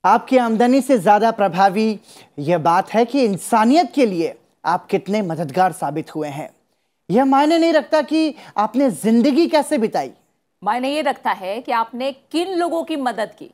आपकी आमदनी से ज्यादा प्रभावी यह बात है कि इंसानियत के लिए आप कितने मददगार साबित हुए हैं। यह मायने नहीं रखता कि आपने जिंदगी कैसे बिताई, मायने ये रखता है कि आपने किन लोगों की मदद की।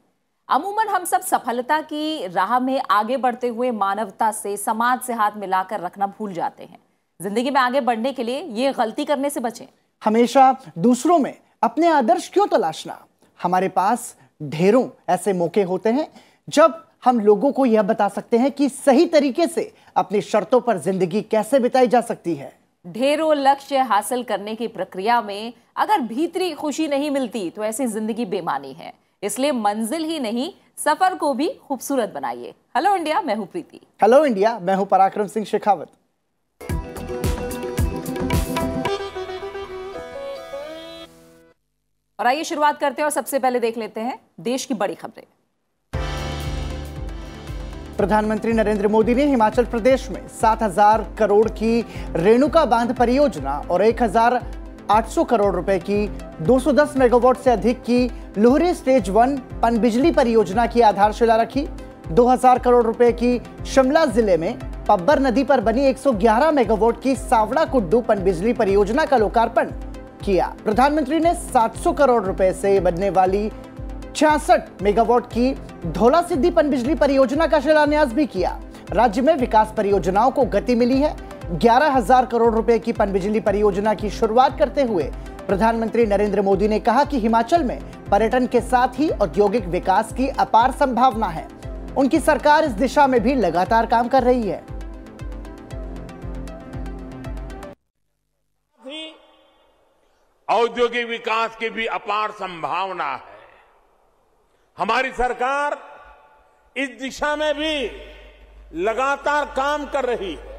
अमूमन हम सब सफलता की राह में आगे बढ़ते हुए मानवता से, समाज से हाथ मिलाकर रखना भूल जाते हैं। जिंदगी में आगे बढ़ने के लिए ये गलती करने से बचें। हमेशा दूसरों में अपने आदर्श क्यों तलाशना। हमारे पास ढेरों ऐसे मौके होते हैं जब हम लोगों को यह बता सकते हैं कि सही तरीके से अपनी शर्तों पर जिंदगी कैसे बिताई जा सकती है। ढेरों लक्ष्य हासिल करने की प्रक्रिया में अगर भीतरी खुशी नहीं मिलती तो ऐसी जिंदगी बेमानी है। इसलिए मंजिल ही नहीं, सफर को भी खूबसूरत बनाइए। हेलो इंडिया, मैं हूं प्रीति। हेलो इंडिया, मैं हूं पराक्रम सिंह शेखावत। और आइए शुरुआत करते हैं और सबसे पहले देख लेते हैं देश की बड़ी खबरें। प्रधानमंत्री नरेंद्र मोदी ने हिमाचल प्रदेश में 7,000 करोड़ की रेणुका बांध परियोजना और 1,800 करोड़ रुपए की 210 मेगावाट से अधिक की लुहरी स्टेज 1 पनबिजली परियोजना की आधारशिला रखी। 2,000 करोड़ रुपए की शिमला जिले में पब्बर नदी पर बनी 111 मेगावाट की सावड़ा कुड्डू पनबिजली परियोजना का लोकार्पण किया। प्रधानमंत्री ने 700 करोड़ रुपए से बनने वाली 66 मेगावाट की धौला सिद्धि पनबिजली परियोजना का शिलान्यास भी किया। राज्य में विकास परियोजनाओं को गति मिली है। 11,000 करोड़ रुपए की पनबिजली परियोजना की शुरुआत करते हुए प्रधानमंत्री नरेंद्र मोदी ने कहा कि हिमाचल में पर्यटन के साथ ही औद्योगिक विकास की अपार संभावना है। उनकी सरकार इस दिशा में भी लगातार काम कर रही है। औद्योगिक विकास की भी अपार संभावना है। हमारी सरकार इस दिशा में भी लगातार काम कर रही है।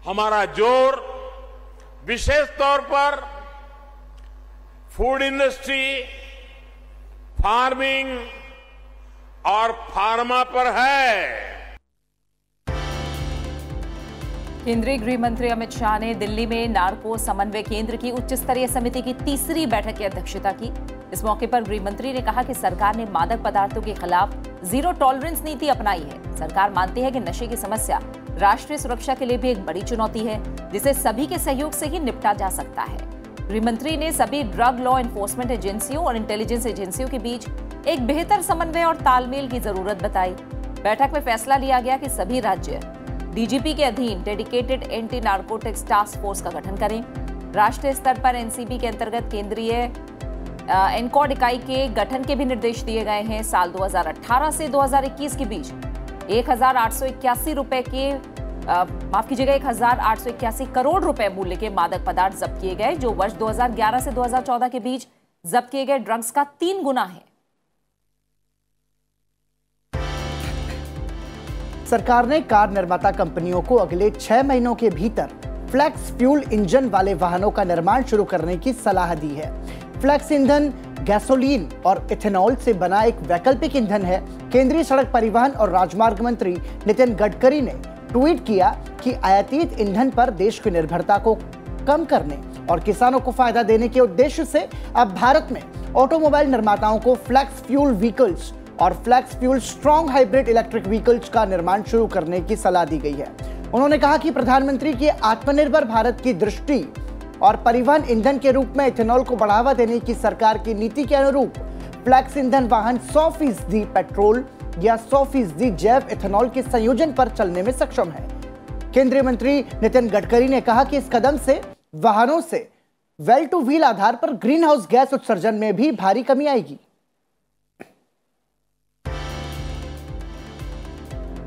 हमारा जोर विशेष तौर पर फूड इंडस्ट्री, फार्मिंग और फार्मा पर है। केंद्रीय गृह मंत्री अमित शाह ने दिल्ली में नार्को समन्वय केंद्र की उच्च स्तरीय समिति की तीसरी बैठक की अध्यक्षता की। इस मौके पर गृह मंत्री ने कहा कि सरकार ने मादक पदार्थों के खिलाफ जीरो टॉलरेंस नीति अपनाई है। सरकार मानती है कि नशे की समस्या राष्ट्रीय सुरक्षा के लिए भी एक बड़ी चुनौती है, जिसे सभी के सहयोग से ही निपटा जा सकता है। गृह मंत्री ने सभी ड्रग लॉ एनफोर्समेंट एजेंसियों और इंटेलिजेंस एजेंसियों के बीच एक बेहतर समन्वय और तालमेल की जरूरत बताई। बैठक में फैसला लिया गया कि सभी राज्य डीजीपी के अधीन dedicated anti narcotics task force का गठन करें। राष्ट्रीय स्तर पर एनसीबी के अंतर्गत केंद्रीय एनकॉड इकाई के गठन के भी निर्देश दिए गए हैं। साल 2018 से 2021 के बीच 1,881 रुपए के 1,881 करोड़ रुपए मूल्य के मादक पदार्थ जब्त किए गए, जो वर्ष 2011 से 2014 के बीच जब्त किए गए ड्रग्स का 3 गुना है। सरकार ने कार निर्माता कंपनियों को अगले 6 महीनों के भीतर फ्लैक्स फ्यूल इंजन वाले वाहनों का निर्माण शुरू करने की सलाह दी है। फ्लैक्स ईंधन गैसोलीन और इथेनॉल से बना एक वैकल्पिक ईंधन है। केंद्रीय सड़क परिवहन और राजमार्ग मंत्री नितिन गडकरी ने ट्वीट किया कि आयातित ईंधन पर देश की निर्भरता को कम करने और किसानों को फायदा देने के उद्देश्य से अब भारत में ऑटोमोबाइल निर्माताओं को फ्लैक्स फ्यूल व्हीकल्स और flex fuel strong hybrid electric vehicles का निर्माण शुरू करने की सलाह दी गई है। उन्होंने कहा कि प्रधानमंत्री की आत्मनिर्भर भारत की दृष्टि और परिवहन ईंधन के रूप में इथेनॉल को बढ़ावा देने की सरकार की नीति के अनुरूप फ्लैक्स ईंधन वाहन 100% पेट्रोल या 100% जैव इथेनॉल के संयोजन पर चलने में सक्षम है। केंद्रीय मंत्री नितिन गडकरी ने कहा कि इस कदम से वाहनों से वेल टू व्हील आधार पर ग्रीन हाउस गैस उत्सर्जन में भी भारी कमी आएगी।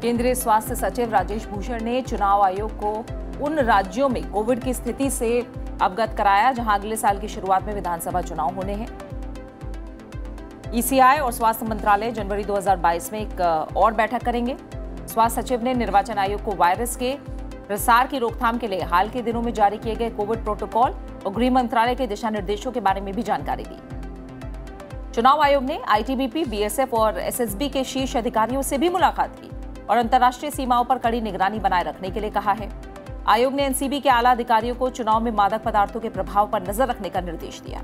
केंद्रीय स्वास्थ्य सचिव राजेश भूषण ने चुनाव आयोग को उन राज्यों में कोविड की स्थिति से अवगत कराया जहां अगले साल की शुरुआत में विधानसभा चुनाव होने हैं। ईसीआई और स्वास्थ्य मंत्रालय जनवरी 2022 में एक और बैठक करेंगे। स्वास्थ्य सचिव ने निर्वाचन आयोग को वायरस के प्रसार की रोकथाम के लिए हाल के दिनों में जारी किए गए कोविड प्रोटोकॉल और गृह मंत्रालय के दिशा निर्देशों के बारे में भी जानकारी दी। चुनाव आयोग ने आईटीबीपी, बीएसएफ और एसएसबी के शीर्ष अधिकारियों से भी मुलाकात की और अंतर्राष्ट्रीय सीमाओं पर कड़ी निगरानी बनाए रखने के लिए कहा है। आयोग ने एनसीबी के आला अधिकारियों को चुनाव में मादक पदार्थों के प्रभाव पर नजर रखने का निर्देश दिया।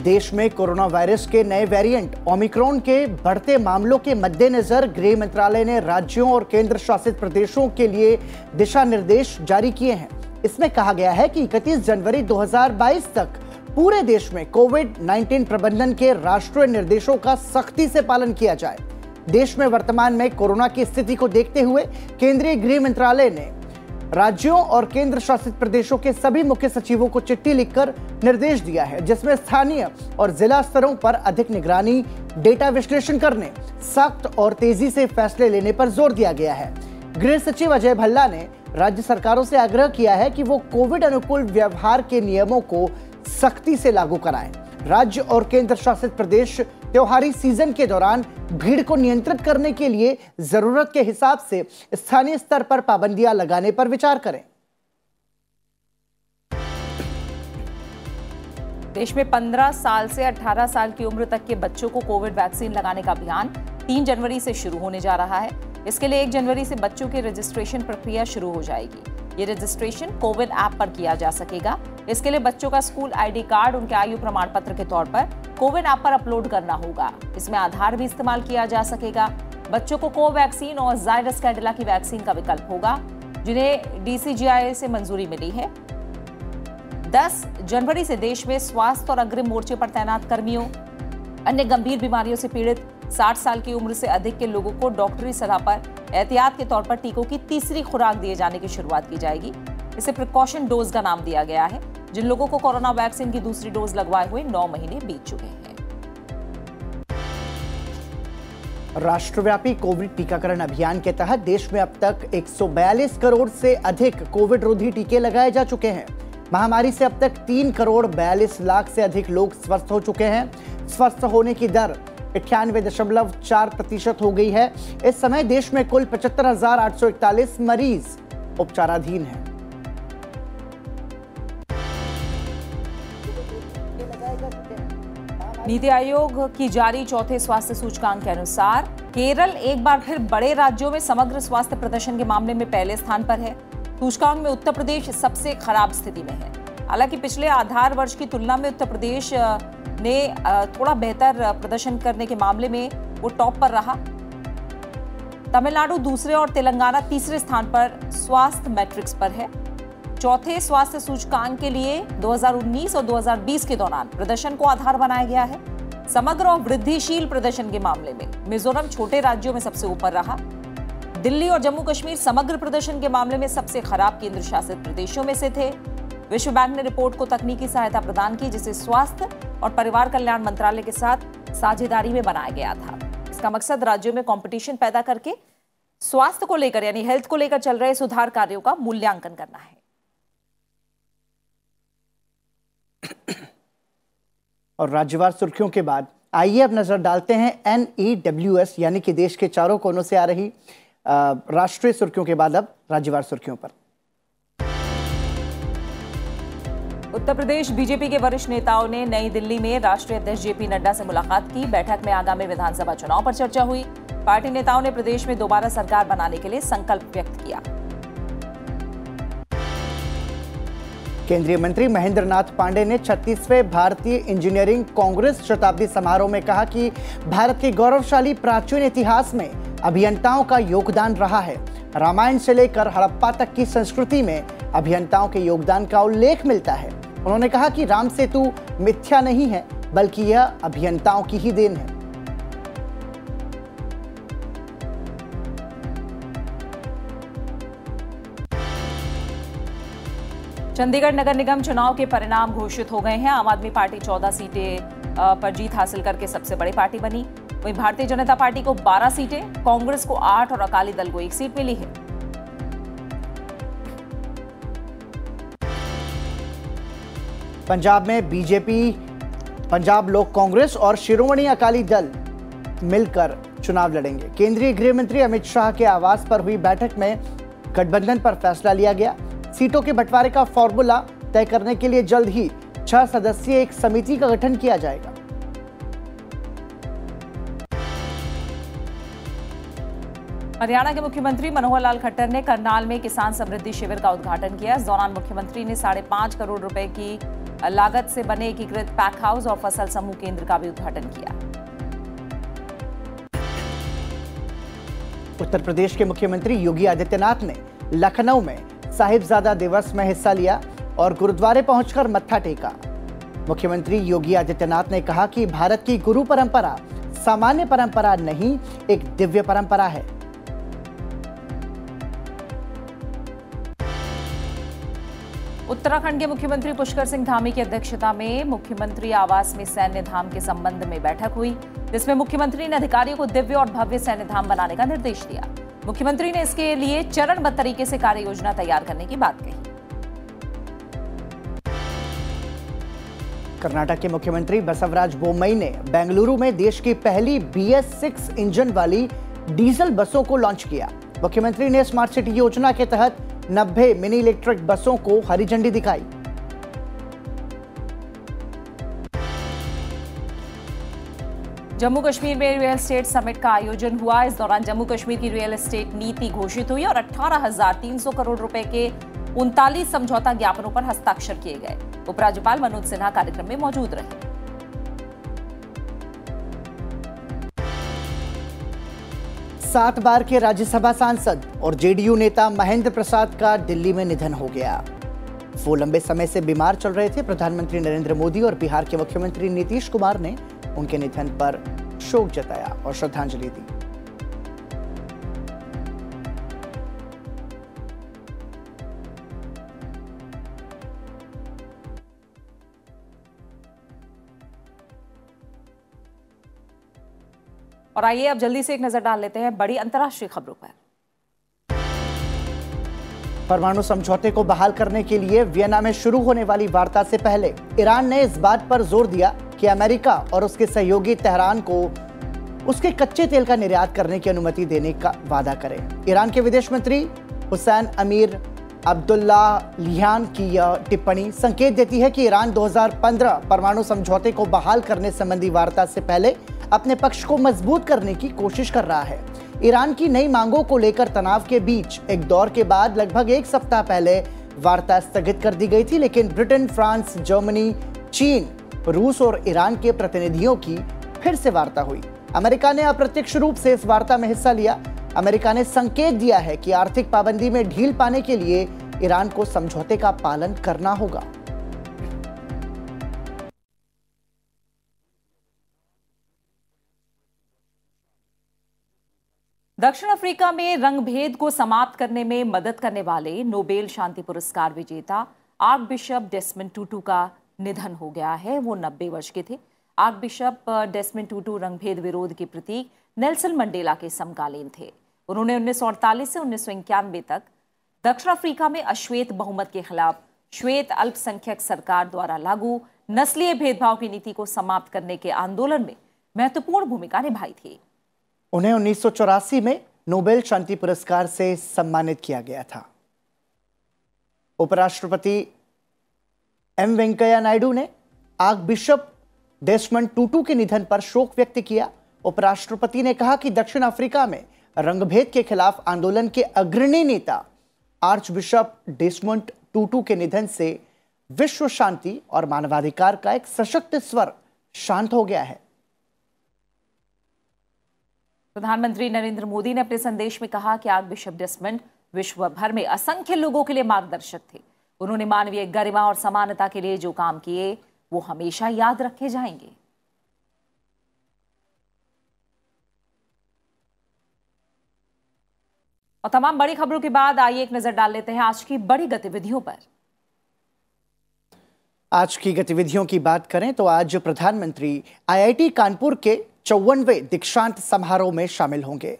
देश में कोरोना वायरस के नए वेरिएंट ओमिक्रॉन के बढ़ते मामलों के मद्देनजर गृह मंत्रालय ने राज्यों और केंद्र शासित प्रदेशों के लिए दिशा निर्देश जारी किए हैं। इसमें कहा गया है कि 31 जनवरी 2022 तक पूरे देश में कोविड-19 प्रबंधन के राष्ट्रीय निर्देशों का सख्ती से पालन किया जाए। देश में वर्तमान में कोरोना की स्थिति को देखते हुए केंद्रीय गृह मंत्रालय ने राज्यों और केंद्र शासित प्रदेशों के सभी मुख्य सचिवों को चिट्ठी लिखकर निर्देश दिया है, जिसमें स्थानीय और जिला स्तरों पर अधिक निगरानी, डेटा विश्लेषण करने, सख्त और तेजी से फैसले लेने पर जोर दिया गया है। गृह सचिव अजय भल्ला ने राज्य सरकारों से आग्रह किया है कि वो कोविड अनुकूल व्यवहार के नियमों को सख्ती से लागू कराएं। राज्य और केंद्र शासित प्रदेश त्योहारी सीजन के दौरान भीड़ को नियंत्रित करने के लिए जरूरत के हिसाब से स्थानीय स्तर पर पाबंदियां लगाने पर विचार करें। देश में 15 साल से 18 साल की उम्र तक के बच्चों को कोविड वैक्सीन लगाने का अभियान 3 जनवरी से शुरू होने जा रहा है। इसके लिए 1 जनवरी से बच्चों की रजिस्ट्रेशन प्रक्रिया शुरू हो जाएगी। ये रजिस्ट्रेशन कोविन ऐप पर किया जा सकेगा। इसके लिए बच्चों का स्कूल आईडी कार्ड उनके आयु प्रमाण पत्र के तौर पर कोविन ऐप पर अपलोड करना होगा। इसमें आधार भी इस्तेमाल किया जा सकेगा। बच्चों को कोवैक्सीन और जायडस कैडिला की वैक्सीन का विकल्प होगा, जिन्हें DCGI से मंजूरी मिली है। 10 जनवरी से देश में स्वास्थ्य और अग्रिम मोर्चे पर तैनात कर्मियों, अन्य गंभीर बीमारियों से पीड़ित 60 साल की उम्र से अधिक के लोगों को डॉक्टरी सलाह पर एहतियात के तौर पर टीकों की तीसरी खुराक दिए जाने की शुरुआत की जाएगी। इसे प्रिकॉशन डोज का नाम दिया गया है। जिन लोगों को कोरोना वैक्सीन की दूसरी डोज लगवाए हुए 9 महीने बीत चुके हैं। राष्ट्रव्यापी कोविड टीकाकरण अभियान के तहत देश में अब तक 142 करोड़ से अधिक कोविड रोधी टीके लगाए जा चुके हैं। महामारी से अब तक 3 करोड़ 42 लाख से अधिक लोग स्वस्थ हो चुके हैं। स्वस्थ होने की दर 98.4% हो गई है। इस समय देश में कुल 75,841 मरीज उपचाराधीन हैं। नीति आयोग की जारी चौथे स्वास्थ्य सूचकांक के अनुसार केरल एक बार फिर बड़े राज्यों में समग्र स्वास्थ्य प्रदर्शन के मामले में पहले स्थान पर है। सूचकांक में उत्तर प्रदेश सबसे खराब स्थिति में है। हालांकि पिछले आधार वर्ष की तुलना में उत्तर प्रदेश ने थोड़ा बेहतर प्रदर्शन करने के मामले में वो टॉप पर रहा। तमिलनाडु दूसरे और तेलंगाना तीसरे स्थान पर स्वास्थ्य मैट्रिक्स पर है। चौथे स्वास्थ्य सूचकांक के लिए 2019 और 2020 के दौरान प्रदर्शन को आधार बनाया गया है। समग्र और वृद्धिशील प्रदर्शन के मामले में मिजोरम छोटे राज्यों में सबसे ऊपर रहा। दिल्ली और जम्मू कश्मीर समग्र प्रदर्शन के मामले में सबसे खराब केंद्र शासित प्रदेशों में से थे। विश्व बैंक ने रिपोर्ट को तकनीकी सहायता प्रदान की, जिसे स्वास्थ्य और परिवार कल्याण मंत्रालय के साथ साझेदारी में बनाया गया था। इसका मकसद राज्यों में कंपटीशन पैदा करके स्वास्थ्य को लेकर यानी हेल्थ को लेकर चल रहे सुधार कार्यों का मूल्यांकन करना है। और राज्यवार सुर्खियों के बाद आइए अब नजर डालते हैं NEWS यानी कि देश के चारों कोनों से आ रही राष्ट्रीय सुर्खियों के बाद अब राज्यवार सुर्खियों पर। उत्तर प्रदेश बीजेपी के वरिष्ठ नेताओं ने नई दिल्ली में राष्ट्रीय अध्यक्ष JP नड्डा से मुलाकात की। बैठक में आगामी विधानसभा चुनाव पर चर्चा हुई। पार्टी नेताओं ने प्रदेश में दोबारा सरकार बनाने के लिए संकल्प व्यक्त किया। केंद्रीय मंत्री महेंद्र नाथ पांडे ने 36वें भारतीय इंजीनियरिंग कांग्रेस शताब्दी समारोह में कहा कि भारत के गौरवशाली प्राचीन इतिहास में अभियंताओं का योगदान रहा है। रामायण से लेकर हड़प्पा तक की संस्कृति में अभियंताओं के योगदान का उल्लेख मिलता है। उन्होंने कहा कि राम सेतु मिथ्या नहीं है, बल्कि यह अभियंताओं की ही देन है। चंडीगढ़ नगर निगम चुनाव के परिणाम घोषित हो गए हैं। आम आदमी पार्टी 14 सीटें पर जीत हासिल करके सबसे बड़ी पार्टी बनी। वहीं भारतीय जनता पार्टी को 12 सीटें, कांग्रेस को 8 और अकाली दल को 1 सीट मिली है। पंजाब में बीजेपी, पंजाब लोक कांग्रेस और शिरोमणि अकाली दल मिलकर चुनाव लड़ेंगे। केंद्रीय गृह मंत्री अमित शाह के आवास पर हुई बैठक में गठबंधन पर फैसला लिया गया। सीटों के बंटवारे का फॉर्मूला तय करने के लिए जल्द ही 6 सदस्यीय एक समिति का गठन किया जाएगा। हरियाणा के मुख्यमंत्री मनोहर लाल खट्टर ने करनाल में किसान समृद्धि शिविर का उद्घाटन किया। इस दौरान मुख्यमंत्री ने 5.5 करोड़ रुपए की लागत से बने एकीकृत पैक हाउस और फसल समूह केंद्र का भी उद्घाटन किया। उत्तर प्रदेश के मुख्यमंत्री योगी आदित्यनाथ ने लखनऊ में साहिबजादा दिवस में हिस्सा लिया और गुरुद्वारे पहुंचकर मत्था टेका। मुख्यमंत्री योगी आदित्यनाथ ने कहा कि भारत की गुरु परंपरा सामान्य परंपरा नहीं, एक दिव्य परंपरा है। उत्तराखंड के मुख्यमंत्री पुष्कर सिंह धामी की अध्यक्षता में मुख्यमंत्री आवास में सैन्य धाम के संबंध में बैठक हुई, जिसमें मुख्यमंत्री ने अधिकारियों को दिव्य और भव्य सैन्य धाम बनाने का निर्देश दिया। मुख्यमंत्री ने इसके लिए चरणबद्ध तरीके से कार्य योजना तैयार करने की बात कही। कर्नाटक के मुख्यमंत्री बसवराज बोम्मई ने बेंगलुरु में देश की पहली BS6 इंजन वाली डीजल बसों को लॉन्च किया। मुख्यमंत्री ने स्मार्ट सिटी योजना के तहत 90 मिनी इलेक्ट्रिक बसों को हरी झंडी दिखाई। जम्मू कश्मीर में रियल एस्टेट समिट का आयोजन हुआ। इस दौरान जम्मू कश्मीर की रियल एस्टेट नीति घोषित हुई और 18,300 करोड़ रुपए के 39 समझौता ज्ञापनों पर हस्ताक्षर किए गए। उपराज्यपाल मनोज सिन्हा कार्यक्रम में मौजूद रहे। 7 बार के राज्यसभा सांसद और जेडीयू नेता महेंद्र प्रसाद का दिल्ली में निधन हो गया। वो लंबे समय से बीमार चल रहे थे। प्रधानमंत्री नरेंद्र मोदी और बिहार के मुख्यमंत्री नीतीश कुमार ने उनके निधन पर शोक जताया और श्रद्धांजलि दी। और आइए अब जल्दी से एक नजर डाल लेते हैं बड़ी अंतर्राष्ट्रीय खबरों पर। परमाणु समझौते को बहाल करने के लिए वियना में शुरू होने वाली वार्ता से पहले ईरान ने इस बात पर जोर दिया कि अमेरिका और उसके सहयोगी तेहरान को उसके कच्चे तेल का निर्यात करने की अनुमति देने का वादा करे। ईरान के विदेश मंत्री हुसैन अमीर अब्दुल्लाहियान की यह टिप्पणी संकेत देती है कि ईरान 2015 परमाणु समझौते को बहाल करने संबंधी वार्ता से पहले अपने पक्ष को मजबूत करने की कोशिश कर रहा है। ईरान की नई मांगों को लेकर तनाव के बीच एक दौर के बाद लगभग 1 सप्ताह पहले वार्ता स्थगित कर दी गई थी, लेकिन ब्रिटेन, फ्रांस, जर्मनी, चीन, रूस और ईरान के प्रतिनिधियों की फिर से वार्ता हुई। अमेरिका ने अप्रत्यक्ष रूप से इस वार्ता में हिस्सा लिया। अमेरिका ने संकेत दिया है कि आर्थिक पाबंदी में ढील पाने के लिए ईरान को समझौते का पालन करना होगा। दक्षिण अफ्रीका में रंगभेद को समाप्त करने में मदद करने वाले नोबेल शांति पुरस्कार विजेता आर्कबिशप डेस्मंड टूटू का निधन हो गया है। वो 90 वर्ष के थे। आर्कबिशप डेस्मंड टूटू रंगभेद विरोध के प्रतीक नेल्सन मंडेला के समकालीन थे। उन्होंने 1948 से 1991 तक दक्षिण अफ्रीका में अश्वेत बहुमत के खिलाफ श्वेत अल्पसंख्यक सरकार द्वारा लागू नस्लीय भेदभाव की नीति को समाप्त करने के आंदोलन में महत्वपूर्ण भूमिका निभाई थी। उन्हें 1984 में नोबेल शांति पुरस्कार से सम्मानित किया गया था। उपराष्ट्रपति एम वेंकैया नायडू ने आर्कबिशप डेस्मंड टूटू के निधन पर शोक व्यक्त किया। उपराष्ट्रपति ने कहा कि दक्षिण अफ्रीका में रंगभेद के खिलाफ आंदोलन के अग्रणी नेता आर्चबिशप डेस्मंड टूटू के निधन से विश्व शांति और मानवाधिकार का एक सशक्त स्वर शांत हो गया है। प्रधानमंत्री नरेंद्र मोदी ने अपने संदेश में कहा कि आर्कबिशप डेस्मंड विश्व भर में असंख्य लोगों के लिए मार्गदर्शक थे। उन्होंने मानवीय गरिमा और समानता के लिए जो काम किए वो हमेशा याद रखे जाएंगे। और तमाम बड़ी खबरों के बाद आइए एक नजर डाल लेते हैं आज की बड़ी गतिविधियों पर। आज की गतिविधियों की बात करें तो आज प्रधानमंत्री IIT कानपुर के 54वें दीक्षांत समारोह में शामिल होंगे।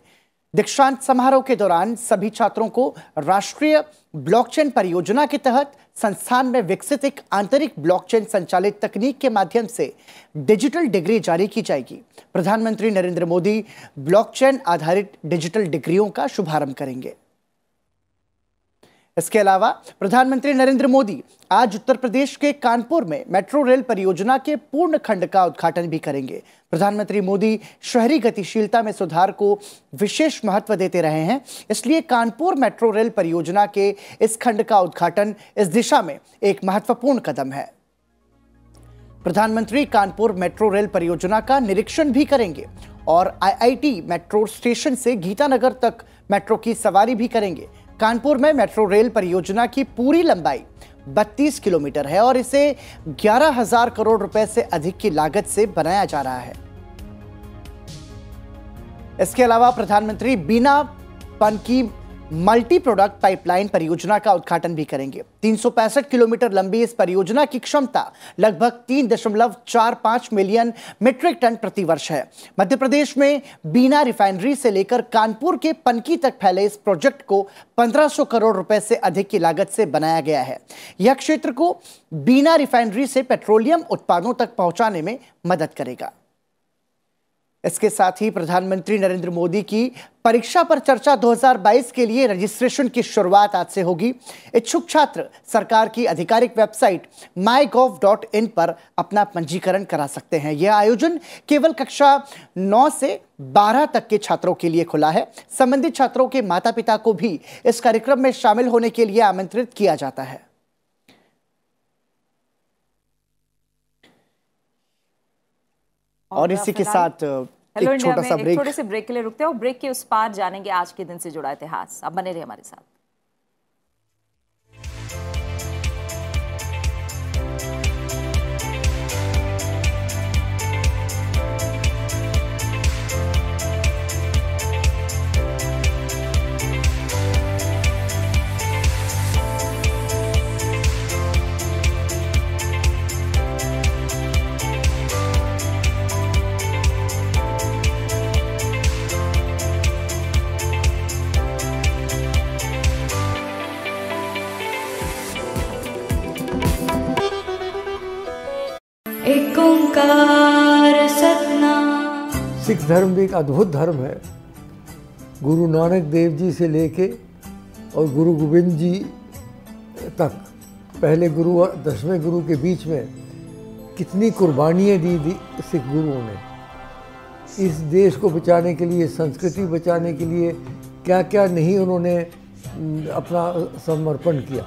दीक्षांत समारोह के दौरान सभी छात्रों को राष्ट्रीय ब्लॉकचेन परियोजना के तहत संस्थान में विकसित एक आंतरिक ब्लॉकचेन संचालित तकनीक के माध्यम से डिजिटल डिग्री जारी की जाएगी। प्रधानमंत्री नरेंद्र मोदी ब्लॉकचेन आधारित डिजिटल डिग्रियों का शुभारंभ करेंगे। इसके अलावा प्रधानमंत्री नरेंद्र मोदी आज उत्तर प्रदेश के कानपुर में मेट्रो रेल परियोजना के पूर्ण खंड का उद्घाटन भी करेंगे। प्रधानमंत्री मोदी शहरी गतिशीलता में सुधार को विशेष महत्व देते रहे हैं, इसलिए कानपुर मेट्रो रेल परियोजना के इस खंड का उद्घाटन इस दिशा में एक महत्वपूर्ण कदम है। प्रधानमंत्री कानपुर मेट्रो रेल परियोजना का निरीक्षण भी करेंगे और आईआईटी मेट्रो स्टेशन से गीतानगर तक मेट्रो की सवारी भी करेंगे। कानपुर में मेट्रो रेल परियोजना की पूरी लंबाई 32 किलोमीटर है और इसे 11,000 करोड़ रुपए से अधिक की लागत से बनाया जा रहा है। इसके अलावा प्रधानमंत्री बिना पनकी मल्टी प्रोडक्ट पाइपलाइन परियोजना का उद्घाटन भी करेंगे। 365 किलोमीटर लंबी इस परियोजना की क्षमता लगभग 3.45 मिलियन मीट्रिक टन प्रति वर्ष है। मध्य प्रदेश में बीना रिफाइनरी से लेकर कानपुर के पनकी तक फैले इस प्रोजेक्ट को 1500 करोड़ रुपए से अधिक की लागत से बनाया गया है। यह क्षेत्र को बीना रिफाइनरी से पेट्रोलियम उत्पादों तक पहुंचाने में मदद करेगा। इसके साथ ही प्रधानमंत्री नरेंद्र मोदी की परीक्षा पर चर्चा 2022 के लिए रजिस्ट्रेशन की शुरुआत आज से होगी। इच्छुक छात्र सरकार की आधिकारिक वेबसाइट mygov.in पर अपना पंजीकरण करा सकते हैं। यह आयोजन केवल कक्षा 9 से 12 तक के छात्रों के लिए खुला है। संबंधित छात्रों के माता पिता को भी इस कार्यक्रम में शामिल होने के लिए आमंत्रित किया जाता है। और इसी के साथ एक छोटा सा ब्रेक, छोटे से ब्रेक के लिए रुकते हैं और ब्रेक के उस पार जानेंगे आज के दिन से जुड़ा इतिहास। अब बने रहिए हमारे साथ। एक ओंकार सतनाम। सिख धर्म भी एक अद्भुत धर्म है। गुरु नानक देव जी से लेके और गुरु गोविंद जी तक, पहले गुरु और 10वें गुरु के बीच में कितनी कुर्बानियाँ दी सिख गुरुओं ने। इस देश को बचाने के लिए, संस्कृति बचाने के लिए क्या क्या नहीं उन्होंने अपना समर्पण किया।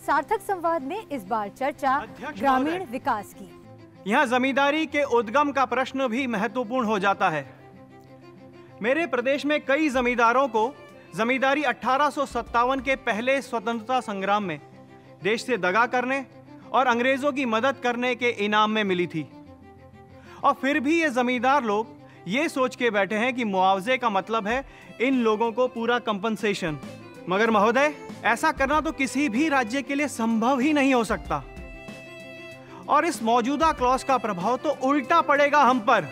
सार्थक संवाद में इस बार चर्चा ग्रामीण विकास की। यहाँ जमींदारी के उद्गम का प्रश्न भी महत्वपूर्ण हो जाता है। मेरे प्रदेश में कई जमींदारों को जमींदारी 1857 के पहले स्वतंत्रता संग्राम में देश से दगा करने और अंग्रेजों की मदद करने के इनाम में मिली थी। और फिर भी ये जमींदार लोग ये सोच के बैठे हैं कि मुआवजे का मतलब है इन लोगों को पूरा कंपनसेशन। मगर महोदय, ऐसा करना तो किसी भी राज्य के लिए संभव ही नहीं हो सकता और इस मौजूदा क्लॉज का प्रभाव तो उल्टा पड़ेगा हम पर।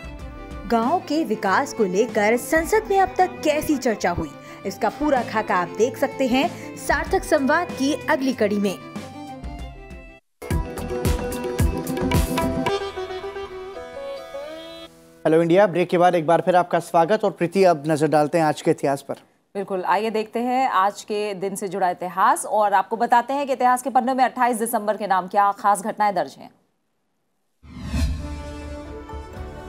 गांव के विकास को लेकर संसद में अब तक कैसी चर्चा हुई, इसका पूरा खाका आप देख सकते हैं सार्थक संवाद की अगली कड़ी में। हेलो इंडिया ब्रेक के बाद एक बार फिर आपका स्वागत। और प्रीति, अब नजर डालते हैं आज के इतिहास पर। बिल्कुल, आइए देखते हैं आज के दिन से जुड़ा इतिहास और आपको बताते हैं कि इतिहास के पन्नों में 28 दिसंबर के नाम क्या खास घटनाएं दर्ज हैं।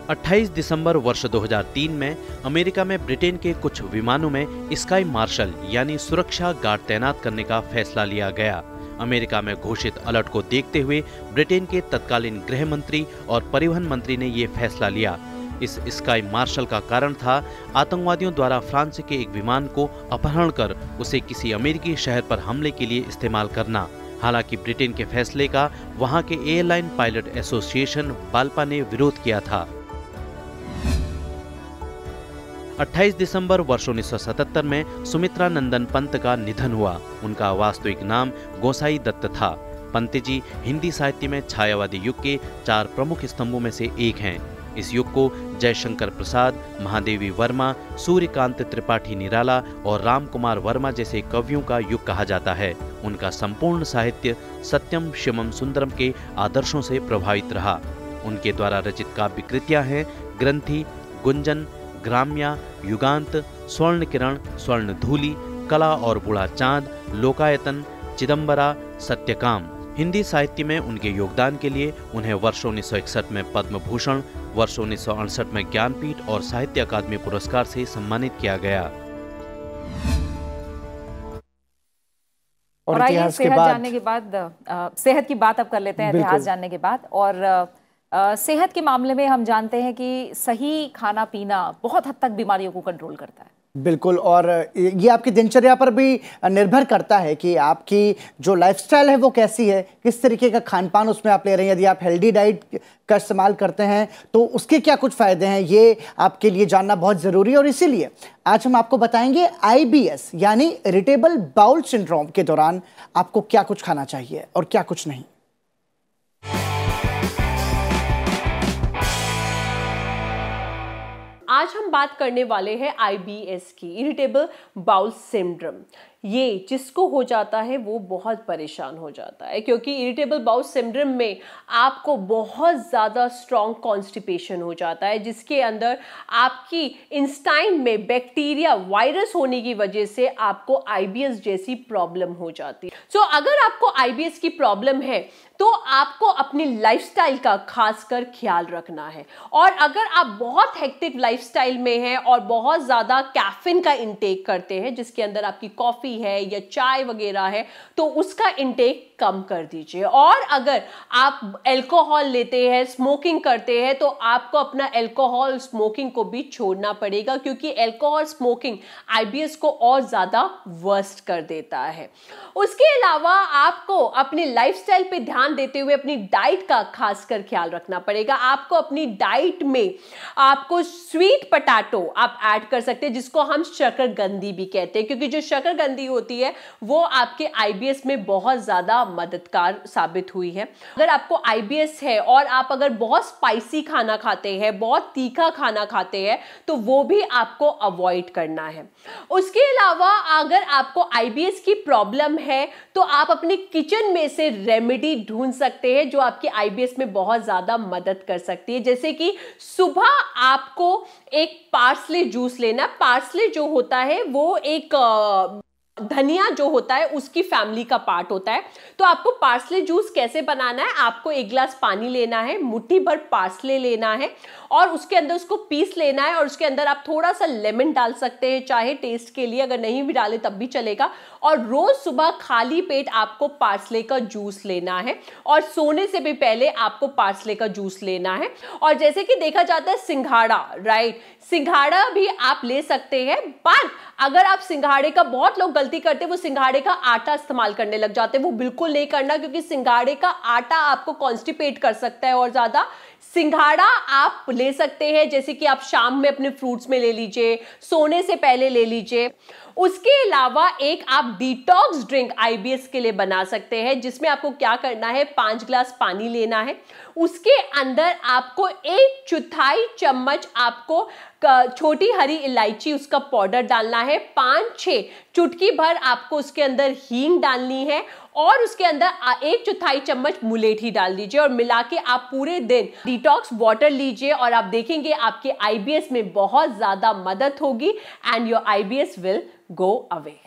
28 दिसंबर वर्ष 2003 में अमेरिका में ब्रिटेन के कुछ विमानों में स्काई मार्शल यानी सुरक्षा गार्ड तैनात करने का फैसला लिया गया। अमेरिका में घोषित अलर्ट को देखते हुए ब्रिटेन के तत्कालीन गृह मंत्री और परिवहन मंत्री ने ये फैसला लिया। इस स्काई मार्शल का कारण था आतंकवादियों द्वारा फ्रांस के एक विमान को अपहरण कर उसे किसी अमेरिकी शहर पर हमले के लिए इस्तेमाल करना। हालांकि ब्रिटेन के फैसले का वहां के एयरलाइन पायलट एसोसिएशन बाल्पा ने विरोध किया था। 28 दिसंबर वर्ष 1977 में सुमित्रा नंदन पंत का निधन हुआ। उनका वास्तविक नाम गोसाई दत्त था। पंत जी हिंदी साहित्य में छायावादी युग के 4 प्रमुख स्तंभों में से एक हैं। इस युग को जयशंकर प्रसाद, महादेवी वर्मा, सूर्यकांत त्रिपाठी निराला और राम कुमार वर्मा जैसे कवियों का युग कहा जाता है। उनका संपूर्ण साहित्य सत्यम शिवम सुंदरम के आदर्शों से प्रभावित रहा। उनके द्वारा रचित काव्य कृतियां हैं ग्रंथि, गुंजन, ग्राम्या, युगांत, स्वर्ण किरण, स्वर्ण धूलि, कला और बूढ़ा चांद, लोकायतन, चिदंबरा, सत्यकाम। हिंदी साहित्य में उनके योगदान के लिए उन्हें वर्ष 1961 में पद्म भूषण, वर्ष 1968 में ज्ञानपीठ और साहित्य अकादमी पुरस्कार से सम्मानित किया गया। और आइए सेहत जानने के बाद सेहत की बात अब कर लेते हैं, इतिहास जानने के बाद। और सेहत के मामले में हम जानते हैं कि सही खाना पीना बहुत हद तक बीमारियों को कंट्रोल करता है। बिल्कुल, और ये आपकी दिनचर्या पर भी निर्भर करता है कि आपकी जो लाइफस्टाइल है वो कैसी है, किस तरीके का खान पान उसमें आप ले रहे हैं। यदि आप हेल्दी डाइट का इस्तेमाल करते हैं तो उसके क्या कुछ फ़ायदे हैं, ये आपके लिए जानना बहुत ज़रूरी है। और इसीलिए आज हम आपको बताएंगे IBS यानी इरिटेबल बाउल सिंड्रोम के दौरान आपको क्या कुछ खाना चाहिए और क्या कुछ नहीं। आज हम बात करने वाले हैं IBS की, इरिटेबल बाउल सिंड्रोम। ये जिसको हो जाता है वो बहुत परेशान हो जाता है, क्योंकि इरिटेबल बाउल सिंड्रोम में आपको बहुत ज़्यादा स्ट्रॉन्ग कॉन्स्टिपेशन हो जाता है, जिसके अंदर आपकी इंस्टाइन में बैक्टीरिया, वायरस होने की वजह से आपको IBS जैसी प्रॉब्लम हो जाती है। सो अगर आपको IBS की प्रॉब्लम है तो आपको अपनी लाइफस्टाइल का खासकर ख्याल रखना है। और अगर आप बहुत हेक्टिक लाइफस्टाइल में हैं और बहुत ज़्यादा कैफीन का इंटेक करते हैं, जिसके अंदर आपकी कॉफ़ी है या चाय वगैरह है, तो उसका इंटेक कम कर दीजिए। और अगर आप अल्कोहल लेते हैं, स्मोकिंग करते हैं, तो आपको अपना अल्कोहल स्मोकिंग को भी छोड़ना पड़ेगा, क्योंकि अल्कोहल स्मोकिंग IBS को और ज़्यादा वर्स्ट कर देता है। उसके अलावा आपको अपनी लाइफस्टाइल पे ध्यान देते हुए अपनी डाइट का खासकर ख्याल रखना पड़ेगा। आपको अपनी डाइट में आपको स्वीट पोटैटो आप ऐड कर सकते हैं, जिसको हम शकरकंदी भी कहते हैं, क्योंकि जो शकरकंदी होती है वो आपके IBS में बहुत ज़्यादा मददगार साबित हुई है। अगर आपको IBS है और आप अगर बहुत स्पाइसी खाना खाते हैं, बहुत तीखा खाना खाते हैं, तो वो भी आपको अवॉइड करना है। उसके अलावा अगर आपको IBS की प्रॉब्लम है तो आप अपने किचन में से रेमेडी ढूंढ सकते हैं जो आपकी IBS में बहुत ज़्यादा मदद कर सकती है। जैसे कि सुबह आपको एक पार्सले जूस लेना। पार्सले जो होता है वो एक धनिया जो होता है उसकी फैमिली का पार्ट होता है। तो आपको पार्सले जूस कैसे बनाना है, आपको 1 गिलास पानी लेना है, मुट्ठी भर पार्सले लेना है और उसके अंदर उसको पीस लेना है। और उसके अंदर आप थोड़ा सा लेमन डाल सकते हैं, चाहे टेस्ट के लिए, अगर नहीं भी डाले तब भी चलेगा। और रोज सुबह खाली पेट आपको पार्सले का जूस लेना है और सोने से भी पहले आपको पार्सले का जूस लेना है। और जैसे कि देखा जाता है सिंघाड़ा, राइट, सिंघाड़ा भी आप ले सकते हैं। पर अगर आप सिंघाड़े का, बहुत लोग गलती करते हैं, वो सिंघाड़े का आटा इस्तेमाल करने लग जाते हैं। वो बिल्कुल नहीं करना, क्योंकि सिंघाड़े का आटा आपको कॉन्स्टिपेट कर सकता है और ज्यादा। सिंघाड़ा आप ले सकते हैं, जैसे कि आप शाम में अपने फ्रूट्स में ले लीजिए, सोने से पहले ले लीजिए। उसके अलावा एक आप डिटॉक्स ड्रिंक IBS के लिए बना सकते हैं, जिसमें आपको क्या करना है, 5 गिलास पानी लेना है। उसके अंदर आपको 1/4 चम्मच आपको छोटी हरी इलायची उसका पाउडर डालना है, 5-6 चुटकी भर आपको उसके अंदर हींग डालनी है और उसके अंदर 1/4 चम्मच मुलेठी डाल दीजिए और मिला के आप पूरे दिन डिटॉक्स वाटर लीजिए और आप देखेंगे आपके IBS में बहुत ज्यादा मदद होगी and your IBS will go away.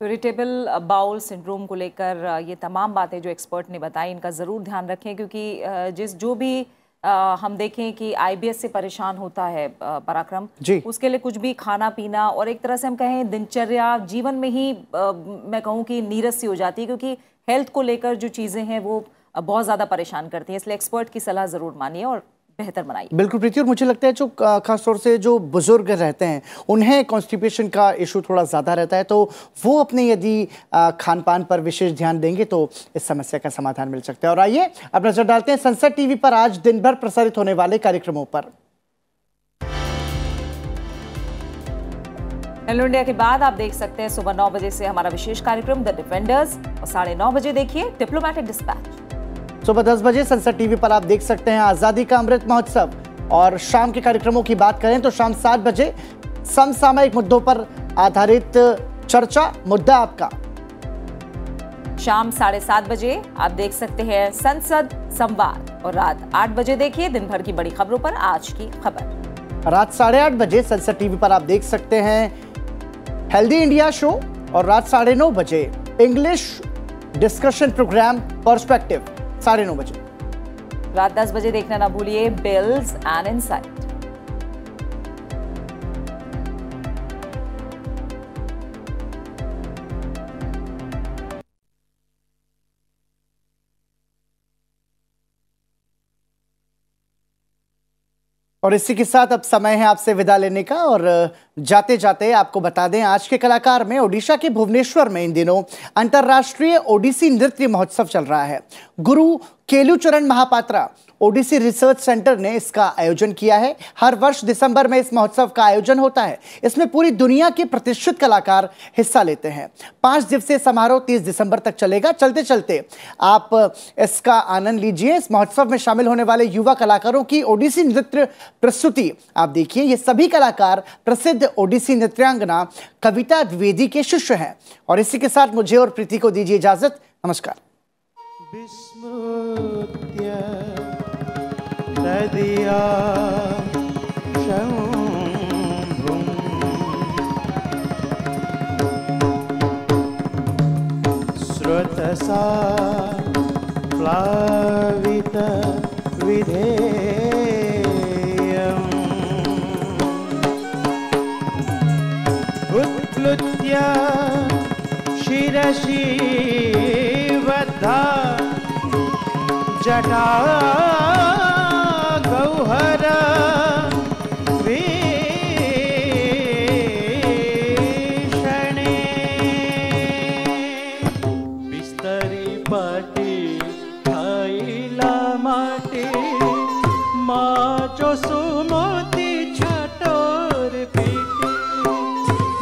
Irritable bowel syndrome को लेकर ये तमाम बातें जो एक्सपर्ट ने बताई, इनका ज़रूर ध्यान रखें, क्योंकि जो भी हम देखें कि IBS से परेशान होता है पराक्रम जी। उसके लिए कुछ भी खाना पीना और एक तरह से हम कहें दिनचर्या जीवन में ही मैं कहूँ कि नीरस सी हो जाती है, क्योंकि हेल्थ को लेकर जो चीज़ें हैं वो बहुत ज़्यादा परेशान करती हैं। इसलिए एक्सपर्ट की सलाह ज़रूर मानिए और बेहतर बनाइए। बिल्कुल प्रीति, और मुझे लगता है जो खासतौर से जो बुजुर्ग रहते हैं उन्हें कॉन्स्टिपेशन का इशू थोड़ा ज़्यादा रहता है, तो वो अपने यदि खान पान पर विशेष ध्यान देंगे तो इस समस्या का समाधान मिल सकता है। और आइए अब नजर डालते हैं संसद टीवी पर आज दिन भर प्रसारित होने वाले कार्यक्रमों पर। हेलो इंडिया के बाद आप देख सकते हैं सुबह 9 बजे से हमारा विशेष कार्यक्रम द डिफेंडर्स, और 9:30 बजे देखिए डिप्लोमेटिक डिस्पैच। सुबह 10 बजे संसद टीवी पर आप देख सकते हैं आजादी का अमृत महोत्सव, और शाम के कार्यक्रमों की बात करें तो शाम 7 बजे समसामयिक मुद्दों पर आधारित चर्चा, मुद्दा आपका। शाम 7:30 बजे आप देख सकते हैं संसद संवाद, और रात 8 बजे देखिए दिन भर की बड़ी खबरों पर आज की खबर। रात 8:30 बजे संसद टीवी पर आप देख सकते हैं हेल्दी इंडिया शो, और रात 9:30 बजे इंग्लिश डिस्कशन प्रोग्राम पर्सपेक्टिव 9:30 बजे। रात 10 बजे देखना ना भूलिए बिल्स एंड इनसाइट। और इसी के साथ अब समय है आपसे विदा लेने का, और जाते जाते आपको बता दें आज के कलाकार में ओडिशा के भुवनेश्वर में इन दिनों अंतर्राष्ट्रीय ओडिसी नृत्य महोत्सव चल रहा है। गुरु केलुचरण महापात्रा ओडिसी रिसर्च सेंटर ने इसका आयोजन किया है। हर वर्ष दिसंबर में इस महोत्सव का आयोजन होता है। इसमें पूरी दुनिया के प्रतिष्ठित कलाकार हिस्सा लेते हैं। 5 दिवसीय समारोह 30 दिसंबर तक चलेगा। चलते चलते आप इसका आनंद लीजिए। इस महोत्सव में शामिल होने वाले युवा कलाकारों की ओडिसी नृत्य प्रस्तुति आप देखिए। ये सभी कलाकार प्रसिद्ध ओडिसी नृत्यांगना कविता द्विवेदी के शिष्य हैं। और इसी के साथ मुझे और प्रीति को दीजिए इजाजत। नमस्कार। तदिया शंभुं श्रुतसा प्लावित विधेयम् उत्प्लुत्य शिरसि बद्धा जटा गौहर भीषणे बिस्तरी पाटी खाइला माटी माचो सुमति छटोर पीटी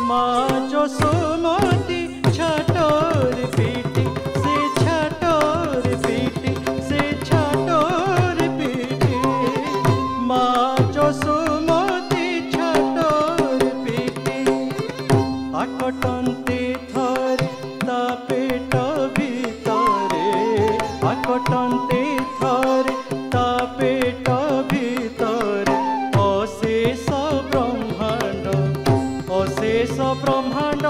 माचो सुमति छटोर पीटी से छटोर पीटी से छटोर पीटी माचो सुमति छटोर पीटी आकटन्ते थरे ता पेट भितरे आकटन्ते थरे ता पेट भितरे अशेष ब्रह्मांड अशेष ब्रह्मांड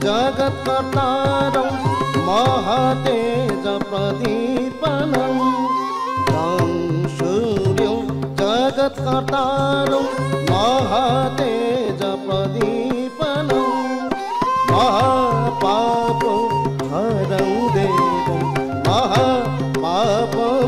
जगत्कर्तारं महातेज प्रदीपनं तं सूर्यं जगत्कर्तारं महातेज प्रदीपनं महापापं हरं देवं महापापं